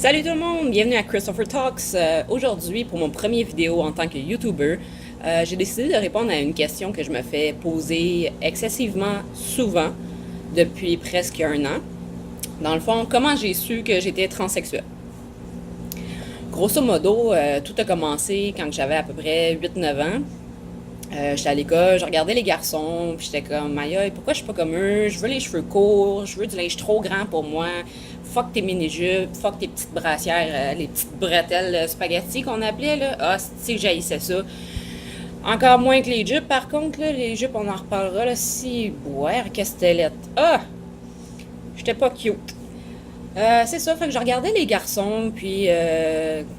Salut tout le monde, bienvenue à Christopher Talks. Aujourd'hui, pour mon premier vidéo en tant que YouTuber, j'ai décidé de répondre à une question que je me fais poser excessivement souvent depuis presque un an. Dans le fond, comment j'ai su que j'étais transsexuelle? Grosso modo, tout a commencé quand j'avais à peu près 8-9 ans. J'étais à l'école, je regardais les garçons, puis j'étais comme, aïe, pourquoi je suis pas comme eux? Je veux les cheveux courts, je veux du linge trop grand pour moi. Fuck tes mini-jupes, fuck tes petites brassières, les petites bretelles spaghetti qu'on appelait, là. Ah, c'est que j'haïssais ça. Encore moins que les jupes, par contre, là, les jupes, on en reparlera, là. Si, ouais, qu'est-ce que c'était laid. Ah! J'étais pas cute. C'est ça, fait que je regardais les garçons, puis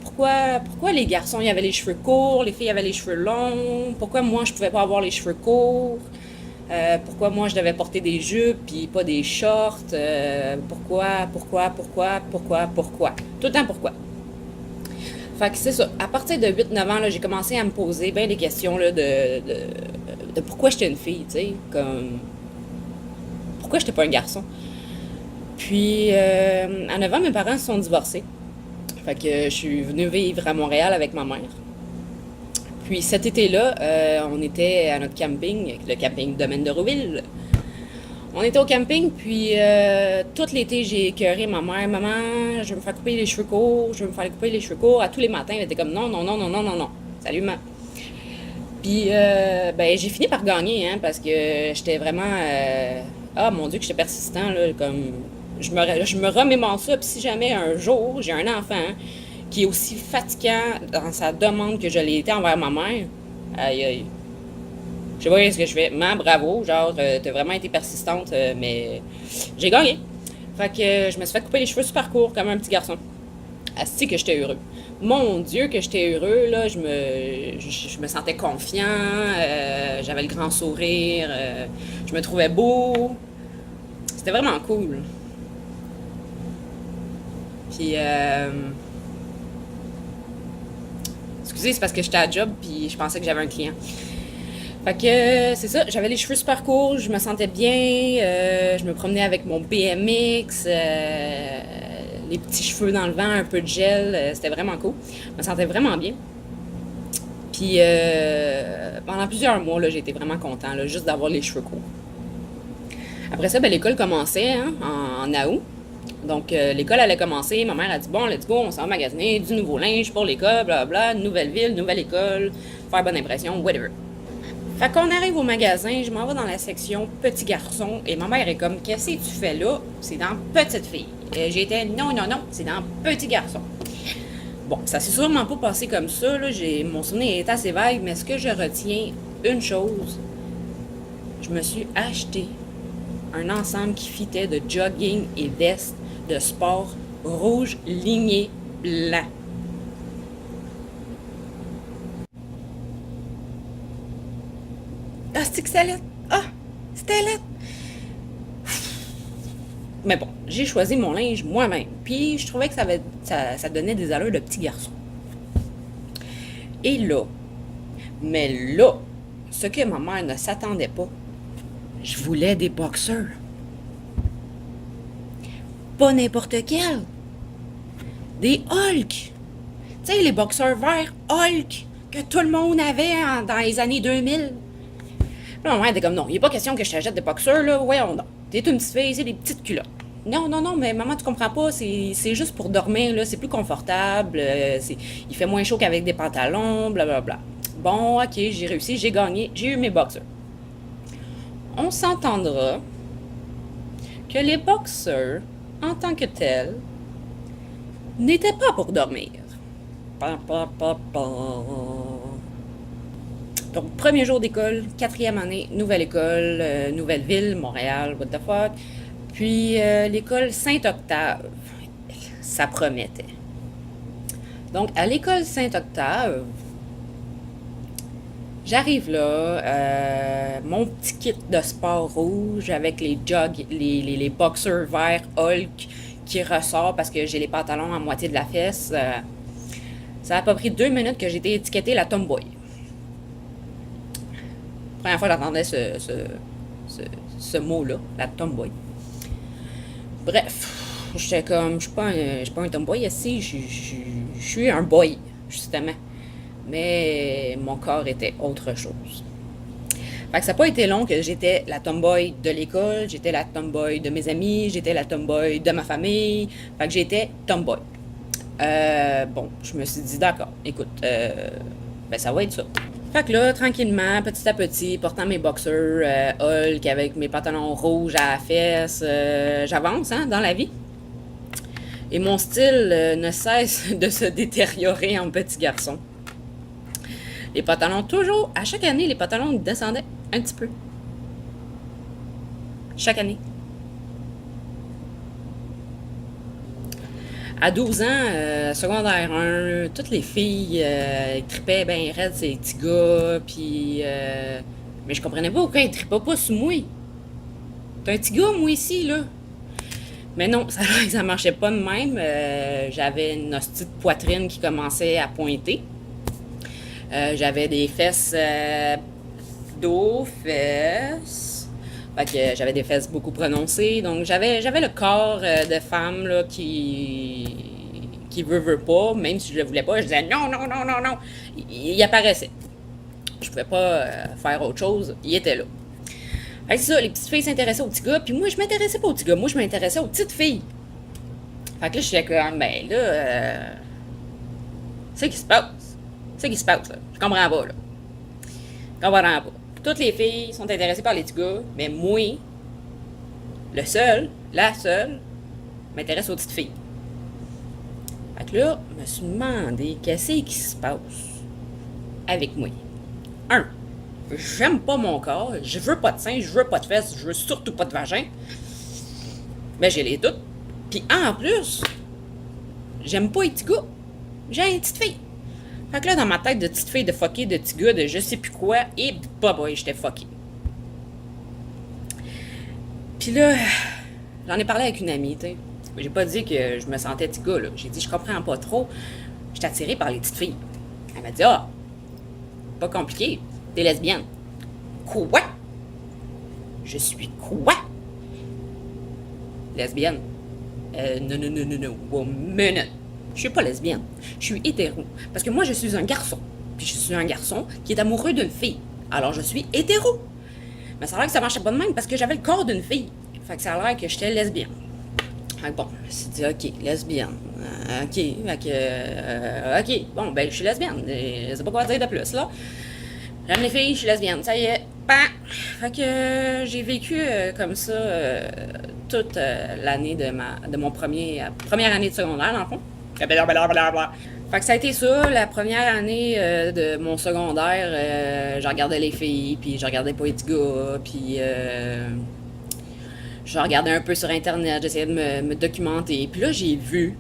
pourquoi les garçons y avaient les cheveux courts, les filles avaient les cheveux longs, pourquoi moi je pouvais pas avoir les cheveux courts, pourquoi moi je devais porter des jupes puis pas des shorts, pourquoi, tout le temps pourquoi. Fait que c'est ça, à partir de 8-9 ans, là, j'ai commencé à me poser bien des questions là, de pourquoi j'étais une fille, tu sais, comme pourquoi j'étais pas un garçon. Puis, à 9 ans, mes parents se sont divorcés. Fait que je suis venue vivre à Montréal avec ma mère. Puis cet été-là, on était à notre camping, le camping Domaine de Rouville. On était au camping, puis tout l'été, j'ai écœuré ma mère. Maman, je vais me faire couper les cheveux courts, je vais me faire couper les cheveux courts. À tous les matins, elle était comme non, non, non, non, non, non, non. Salut, maman. Puis, ben, j'ai fini par gagner, hein, parce que j'étais vraiment. Ah, mon Dieu, que j'étais persistant, là, comme. Je me remémore ça, puis si jamais un jour j'ai un enfant qui est aussi fatigant dans sa demande que je l'ai été envers ma mère, aïe aïe. Je sais pas ce que je fais. Maman, bravo, genre, t'as vraiment été persistante, mais j'ai gagné. Fait que je me suis fait couper les cheveux super courts comme un petit garçon. Asti que j'étais heureux. Mon Dieu que j'étais heureux, là, je me sentais confiant, j'avais le grand sourire, je me trouvais beau. C'était vraiment cool. Puis, excusez, c'est parce que j'étais à job, puis je pensais que j'avais un client. Fait que c'est ça, j'avais les cheveux super courts, je me sentais bien, je me promenais avec mon BMX, les petits cheveux dans le vent, un peu de gel, c'était vraiment cool. Je me sentais vraiment bien. Puis pendant plusieurs mois, là, j'ai été vraiment content, là, juste d'avoir les cheveux courts. Après ça, ben, l'école commençait hein, en août. Donc, l'école allait commencer. Ma mère a dit bon, let's go, on s'en va magasiner du nouveau linge pour l'école, blablabla, nouvelle ville, nouvelle école, faire bonne impression, whatever. Fait qu'on arrive au magasin, je m'en vais dans la section petit garçon et ma mère est comme qu'est-ce que tu fais là? C'est dans petite fille. J'étais non, non, non, c'est dans petit garçon. Bon, ça s'est sûrement pas passé comme ça, là. Mon souvenir est assez vague, mais ce que je retiens, une chose, je me suis acheté un ensemble qui fitait de jogging et veste de sport rouge ligné blanc. Ah, c'est que c'était laid. Ah, c'était laid. Mais bon, j'ai choisi mon linge moi-même. Puis je trouvais que ça donnait des allures de petit garçon. Et là, mais là, ce que ma mère ne s'attendait pas, je voulais des boxeurs. Pas n'importe quel. Des Hulk. Tu sais, les boxeurs verts Hulk que tout le monde avait dans les années 2000. Là, ma mère était comme non, il n'est pas question que je t'achète des boxeurs, là. Voyons donc. T'es une petite fille, c'est des petites culottes. Non, non, non, mais maman, tu comprends pas, c'est juste pour dormir, là, c'est plus confortable, il fait moins chaud qu'avec des pantalons, blablabla. Bon, ok, j'ai réussi, j'ai gagné, j'ai eu mes boxeurs. On s'entendra que les boxeurs, en tant que tels, n'étaient pas pour dormir. Pa, pa, pa, pa. Donc, premier jour d'école, 4e année, nouvelle école, nouvelle ville, Montréal, what the fuck. Puis l'école Saint-Octave, ça promettait. Donc, à l'école Saint-Octave, j'arrive là, mon petit kit de sport rouge avec les jogs, les boxers verts Hulk qui ressort parce que j'ai les pantalons à moitié de la fesse. Ça a pas pris 2 minutes que j'ai été étiquetée la tomboy. Première fois que j'entendais ce mot-là, la tomboy. Bref, J'étais comme, je suis pas un tomboy ici, je suis un boy, justement. Mais mon corps était autre chose. Fait que ça n'a pas été long que j'étais la tomboy de l'école, j'étais la tomboy de mes amis, j'étais la tomboy de ma famille. Fait que j'étais tomboy. Bon, je me suis dit, d'accord, écoute, ben ça va être ça. Fait que là, tranquillement, petit à petit, portant mes boxers Hulk avec mes pantalons rouges à la fesse, j'avance hein, dans la vie. Et mon style ne cesse de se détériorer en petit garçon. Les pantalons, toujours, à chaque année, les pantalons descendaient un petit peu. Chaque année. À 12 ans, secondaire 1, toutes les filles tripaient bien raides ces petits gars, puis... mais je comprenais pas pourquoi ils tripaient pas sur moi. T'es un petit gars, moi, ici, là. Mais non, ça marchait pas de même. J'avais une hostie de poitrine qui commençait à pointer. J'avais des fesses dos, fesses. Fait que j'avais des fesses beaucoup prononcées. Donc j'avais le corps de femme là, qui veut pas, même si je le voulais pas, je disais non, non, non, non, non. Il apparaissait. Je pouvais pas faire autre chose. Il était là. Fait que c'est ça, les petites filles s'intéressaient aux petits gars, puis moi je m'intéressais pas aux petits gars, moi je m'intéressais aux petites filles. Fait que là, je suis comme, ben là, c'est qui se passe? C'est qui se passe, là? Je comprends pas, là. Je comprends pas. Toutes les filles sont intéressées par les petits gars, mais moi, la seule, m'intéresse aux petites filles. Fait que là, je me suis demandé qu'est-ce qui se passe avec moi. Un, j'aime pas mon corps, je veux pas de seins, je veux pas de fesses, je veux surtout pas de vagin. Mais j'ai les toutes. Puis en plus, j'aime pas les petits gars. J'ai une petite fille. Fait que là, dans ma tête de petite fille, de fucké, de petit gars, de je sais plus quoi, et bah boy, j'étais fucké. Puis là, j'en ai parlé avec une amie, tu sais. J'ai pas dit que je me sentais petit gars, là. J'ai dit, je comprends pas trop. J'étais attirée par les petites filles. Elle m'a dit, ah, pas compliqué, t'es lesbienne. Quoi? Je suis quoi? Lesbienne. Non, non, non, non, non. One minute. Je suis pas lesbienne. Je suis hétéro. Parce que moi, je suis un garçon. Puis je suis un garçon qui est amoureux d'une fille. Alors, je suis hétéro. Mais ça a l'air que ça marchait pas de même parce que j'avais le corps d'une fille. Fait que ça a l'air que j'étais lesbienne. Fait que bon, je me suis dit, ok, lesbienne. Ok, fait que, ok, bon, ben, je suis lesbienne. Je sais pas quoi dire de plus, là. J'aime les filles, je suis lesbienne. Ça y est. Bam! Fait que j'ai vécu comme ça toute l'année de mon première année de secondaire, dans le fond. Fait que ça a été ça, la première année de mon secondaire, je regardais les filles, puis je regardais pas les petits gars, puis je regardais un peu sur Internet, j'essayais de me documenter. Puis là, j'ai vu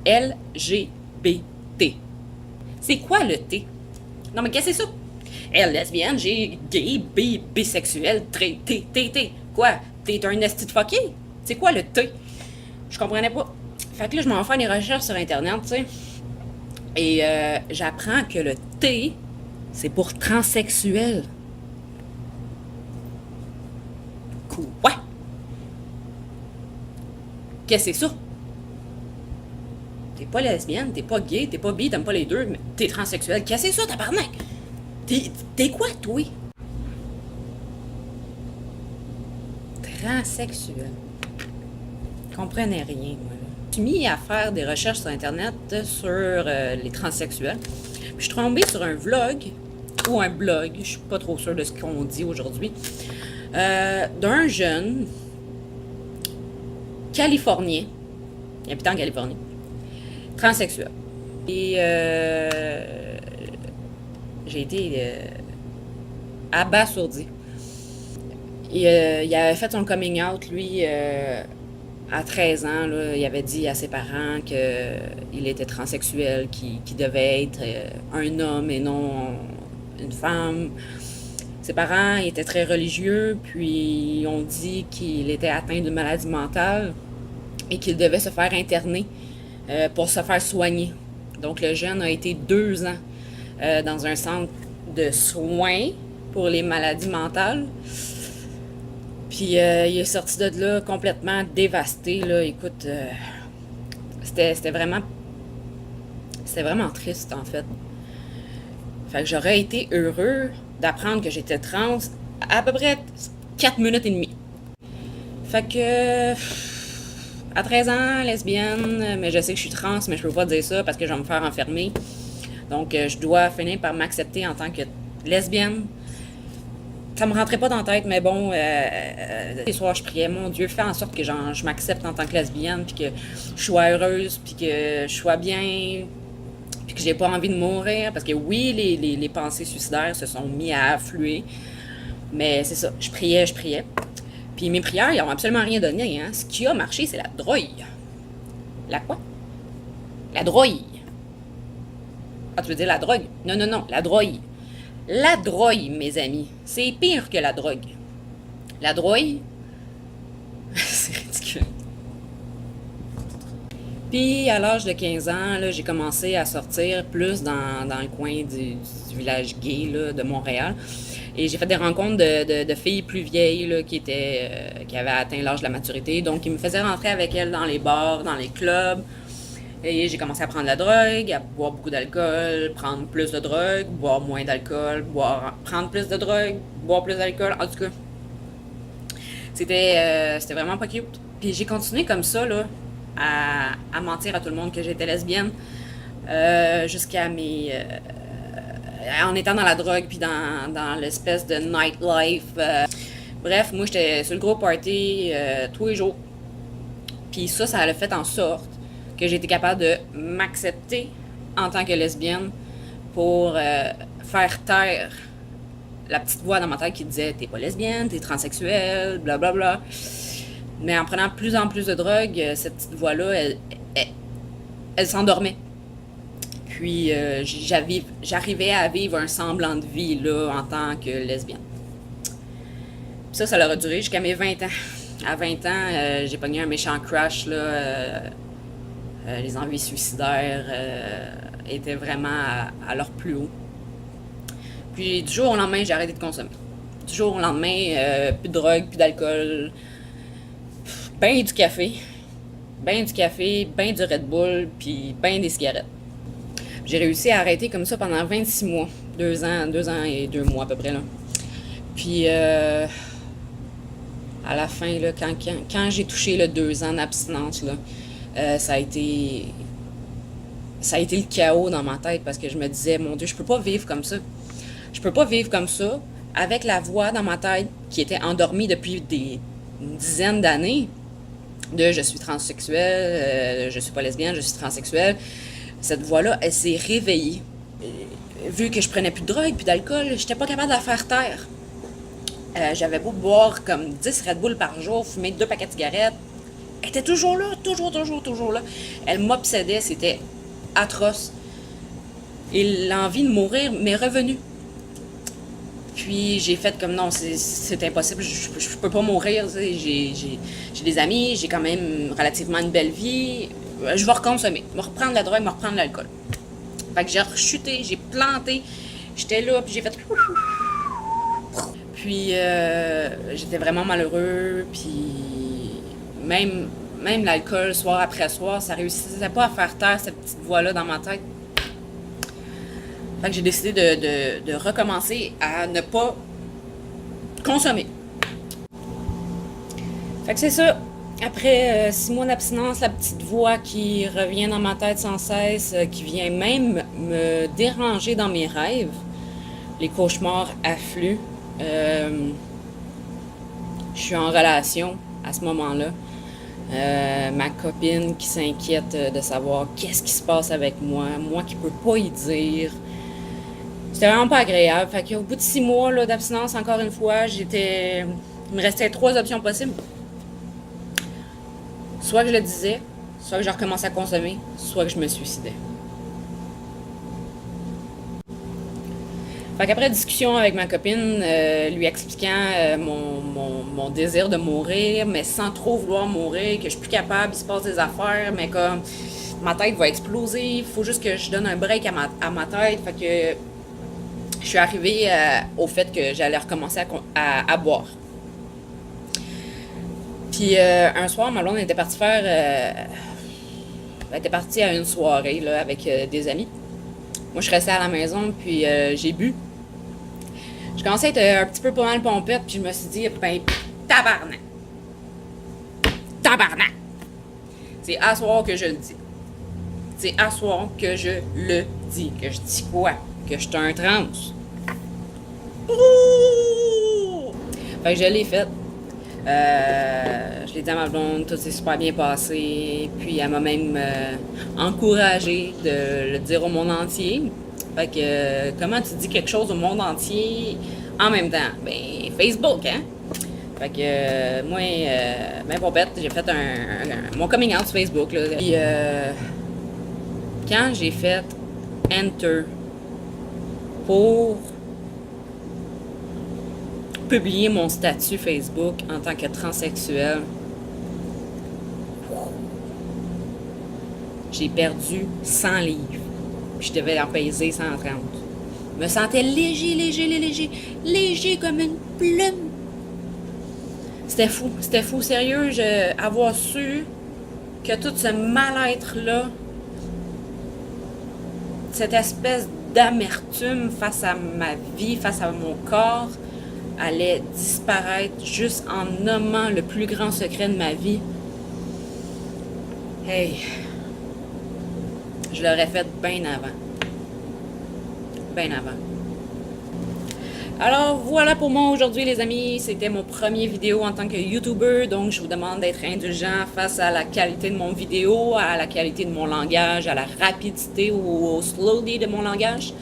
LGBT. C'est quoi le T? Non, mais qu'est-ce que c'est ça? L, lesbienne, G, gay, B, bisexuel, T, T, T, T. Quoi? T'es un esti de fucké? C'est quoi le T? Je comprenais pas. Fait que là, je m'en fais des recherches sur Internet, tu sais. Et j'apprends que le T, c'est pour transsexuel. Quoi? Qu'est-ce que c'est ça? T'es pas lesbienne, t'es pas gay, t'es pas bi, t'aimes pas les deux, mais t'es transsexuel. Qu'est-ce que c'est ça, tabarnak? T'es quoi, toi? Transsexuel. Je comprenais rien, moi. Je me suis mis à faire des recherches sur Internet sur les transsexuels. Puis je suis tombée sur un vlog, ou un blog, je suis pas trop sûre de ce qu'on dit aujourd'hui, d'un jeune californien, habitant en Californie, transsexuel. Et j'ai été abasourdi. Il avait fait son coming out, lui, à 13 ans. Là, il avait dit à ses parents qu'il était transsexuel, qu'il devait être un homme et non une femme. Ses parents étaient très religieux, puis ils ont dit qu'il était atteint d'une maladie mentale et qu'il devait se faire interner pour se faire soigner. Donc le jeune a été 2 ans dans un centre de soins pour les maladies mentales. Puis il est sorti de là complètement dévasté, là. Écoute, c'était vraiment... C'était vraiment triste, en fait. Fait que j'aurais été heureux d'apprendre que j'étais trans à peu près 4 minutes et demie. Fait que... À 13 ans, lesbienne, mais je sais que je suis trans, mais je peux pas dire ça parce que je vais me faire enfermer. Donc, je dois finir par m'accepter en tant que lesbienne. Ça me rentrait pas dans la tête, mais bon, les soirs, je priais, mon Dieu, fais en sorte que je m'accepte en tant que lesbienne, puis que je sois heureuse, puis que je sois bien, puis que j'ai pas envie de mourir. Parce que oui, les pensées suicidaires se sont mis à affluer, mais c'est ça, je priais, je priais. Puis mes prières, ils ont absolument rien donné. Hein. Ce qui a marché, c'est la drogue. La quoi? La drogue. Ah, tu veux dire la drogue? Non, non, non, la drogue. La drogue, mes amis, c'est pire que la drogue. La drogue, c'est ridicule. Puis, à l'âge de 15 ans, là, j'ai commencé à sortir plus dans le coin du village gay là, de Montréal. Et j'ai fait des rencontres de filles plus vieilles là, qui avaient atteint l'âge de la maturité. Donc, ils me faisaient rentrer avec elles dans les bars, dans les clubs. Et j'ai commencé à prendre la drogue, à boire beaucoup d'alcool, prendre plus de drogue, boire moins d'alcool, prendre plus de drogue, boire plus d'alcool. En tout cas, c'était vraiment pas cute. Puis j'ai continué comme ça, là, à mentir à tout le monde que j'étais lesbienne, jusqu'à en étant dans la drogue, puis dans l'espèce de nightlife. Bref, moi, j'étais sur le gros party tous les jours. Puis ça a fait en sorte que j'ai été capable de m'accepter en tant que lesbienne pour faire taire la petite voix dans ma tête qui disait t'es pas lesbienne, t'es transsexuelle, blablabla. Mais en prenant plus en plus de drogue, cette petite voix-là, elle s'endormait. Puis j'arrivais à vivre un semblant de vie là, en tant que lesbienne. Puis ça leur a duré jusqu'à mes 20 ans. À 20 ans, j'ai pogné un méchant crush, là. Les envies suicidaires étaient vraiment à leur plus haut. Puis du jour au lendemain, j'ai arrêté de consommer. Du jour au lendemain, plus de drogue, plus d'alcool, ben du café, ben du Red Bull, puis ben des cigarettes. J'ai réussi à arrêter comme ça pendant 26 mois, 2 ans et 2 mois à peu près là. Puis à la fin là, quand j'ai touché le 2 ans d'abstinence là. Ça a été le chaos dans ma tête parce que je me disais, mon Dieu, je peux pas vivre comme ça. Je peux pas vivre comme ça avec la voix dans ma tête qui était endormie depuis une dizaine d'années de je suis transsexuelle, je suis pas lesbienne, je suis transsexuelle. Cette voix-là, elle s'est réveillée. Vu que je prenais plus de drogue, plus d'alcool, j'étais pas capable de la faire taire. J'avais beau boire comme 10 Red Bull par jour, fumer 2 paquets de cigarettes. Elle était toujours là, toujours là. Elle m'obsédait, c'était atroce. Et l'envie de mourir m'est revenue. Puis j'ai fait comme non, c'est impossible, je peux pas mourir. J'ai des amis, j'ai quand même relativement une belle vie. Je vais reconsommer, me reprendre la drogue, me reprendre l'alcool. Fait que j'ai rechuté, j'ai planté. J'étais là, puis j'ai fait... Puis j'étais vraiment malheureux, puis même l'alcool, soir après soir, ça réussissait pas à faire taire cette petite voix-là dans ma tête. Fait que j'ai décidé de recommencer à ne pas consommer. Fait que c'est ça. Après 6 mois d'abstinence, la petite voix qui revient dans ma tête sans cesse, qui vient même me déranger dans mes rêves. Les cauchemars affluent. Je suis en relation à ce moment-là. Ma copine qui s'inquiète de savoir qu'est-ce qui se passe avec moi qui peux pas y dire. C'était vraiment pas agréable. Fait qu'au bout de 6 mois là, d'abstinence, encore une fois, il me restait 3 options possibles. Soit que je le disais, soit que je recommençais à consommer, soit que je me suicidais. Fait qu'après discussion avec ma copine, lui expliquant mon désir de mourir, mais sans trop vouloir mourir, que je suis plus capable, il se passe des affaires, mais comme ma tête va exploser, il faut juste que je donne un break à ma tête. Fait que je suis arrivée au fait que j'allais recommencer à boire. Puis un soir, ma blonde était partie faire... elle était partie à une soirée là, avec des amis. Moi, je restais à la maison, puis j'ai bu. Je commençais à être un petit peu pas mal pompette, puis je me suis dit, ben, tabarnak. Tabarnak! C'est à soir que je le dis. C'est à soir que je le dis. Que je dis quoi? Que je suis un trans. Ouh! Fait que je l'ai fait. Je l'ai dit à ma blonde, tout s'est super bien passé. Puis elle m'a même encouragé de le dire au monde entier. Fait que comment tu dis quelque chose au monde entier en même temps? Ben, Facebook, hein? Fait que moi, ben pompette, j'ai fait mon coming out sur Facebook. Là. Puis quand j'ai fait Enter pour publier mon statut Facebook en tant que transsexuel, j'ai perdu 100 livres. Puis je devais en peser 130. Je me sentais léger comme une plume. C'était fou, sérieux, avoir su que tout ce mal-être-là, cette espèce d'amertume face à ma vie, face à mon corps, allait disparaître juste en nommant le plus grand secret de ma vie. Hey, je l'aurais fait bien avant. Bien avant. Alors voilà pour moi aujourd'hui les amis, c'était mon premier vidéo en tant que YouTuber, donc je vous demande d'être indulgent face à la qualité de mon vidéo, à la qualité de mon langage, à la rapidité ou au slowly de mon langage,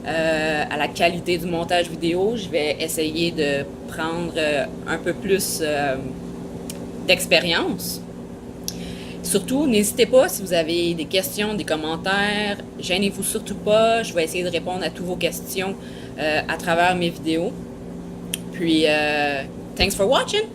à la qualité du montage vidéo. Je vais essayer de prendre un peu plus d'expérience. Surtout, n'hésitez pas si vous avez des questions, des commentaires, gênez-vous surtout pas, je vais essayer de répondre à toutes vos questions à travers mes vidéos. Puis, thanks for watching!